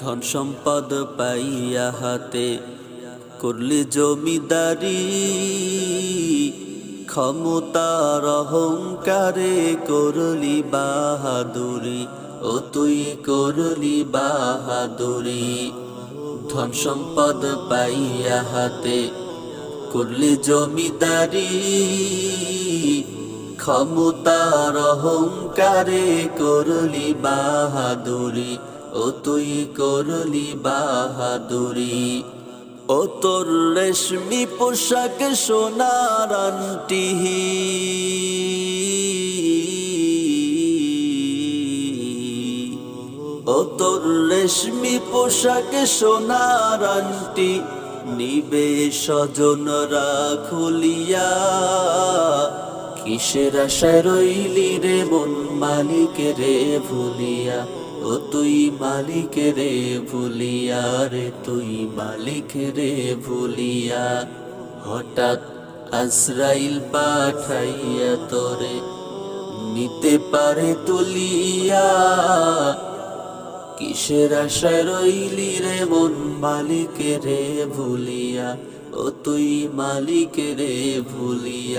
ধন সম্পদ পাইয়া হাতে করলি জমিদারি, ক্ষমতার অহংকারে করলি বাহাদুরি, ও তুই করলি বাহাদুরি। ধন সম্পদ পাইয়া হাতে করলি জমিদারি, ক্ষমতার অহংকারে করলি বাহাদুরি, ও তুই করলি বাহাদুরি। ও তোর রেশমি পোশাক সোনার আংটি, ও তোর রেশমি পোশাক সোনার আংটি, নিবে স্বজনরা খুলিয়া। কিসের আশায় রইলি রে মন মালিক রে ভুলিয়া, ও তুই মালিক রে ভুলিয়া, রে তুই মালিক রে ভুলিয়া। হঠাৎ আজরাইল পাঠাইয়া তোরে নিতে পারে তুলিয়া। কিসের আশায় রইলি রে মন মালিক রে ভুলিয়া, ও তুই মালিক রে ভুলিয়া।